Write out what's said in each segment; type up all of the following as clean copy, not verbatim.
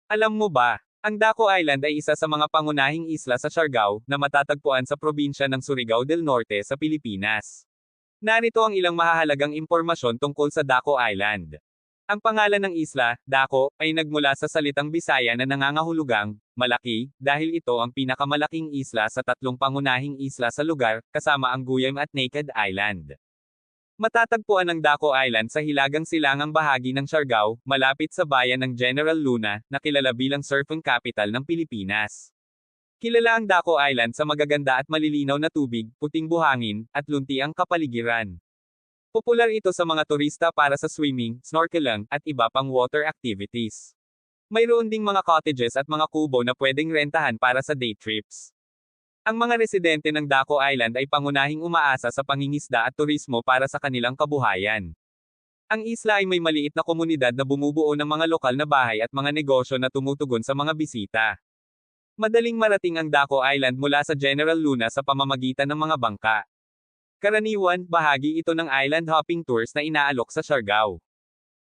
Alam mo ba, ang Daco Island ay isa sa mga pangunahing isla sa Siargao na matatagpuan sa probinsya ng Surigao del Norte sa Pilipinas. Narito ang ilang mahahalagang impormasyon tungkol sa Daco Island. Ang pangalan ng isla, Daco, ay nagmula sa salitang Bisaya na nangangahulugang malaki, dahil ito ang pinakamalaking isla sa tatlong pangunahing isla sa lugar, kasama ang Guyam at Naked Island. Matatagpuan ang Daco Island sa hilagang silangang bahagi ng Siargao, malapit sa bayan ng General Luna, na kilala bilang surfing capital ng Pilipinas. Kilala ang Daco Island sa magaganda at malilinaw na tubig, puting buhangin, at luntiang kapaligiran. Popular ito sa mga turista para sa swimming, snorkeling, at iba pang water activities. Mayroon ding mga cottages at mga kubo na pwedeng rentahan para sa day trips. Ang mga residente ng Daco Island ay pangunahing umaasa sa pangingisda at turismo para sa kanilang kabuhayan. Ang isla ay may maliit na komunidad na bumubuo ng mga lokal na bahay at mga negosyo na tumutugon sa mga bisita. Madaling marating ang Daco Island mula sa General Luna sa pamamagitan ng mga bangka. Karaniwan, bahagi ito ng island hopping tours na inaalok sa Siargao.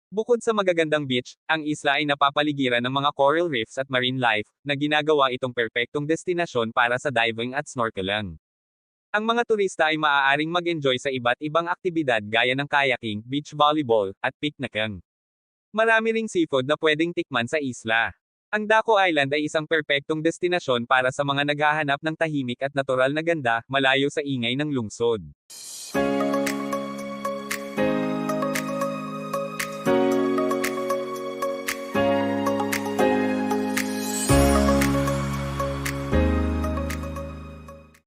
Bukod sa magagandang beach, ang isla ay napapaligiran ng mga coral reefs at marine life, na ginagawa itong perpektong destinasyon para sa diving at snorkeling. Ang mga turista ay maaaring mag-enjoy sa iba't ibang aktibidad gaya ng kayaking, beach volleyball, at picnicking. Marami ring seafood na pwedeng tikman sa isla. Ang Daco Island ay isang perpektong destinasyon para sa mga naghahanap ng tahimik at natural na ganda, malayo sa ingay ng lungsod.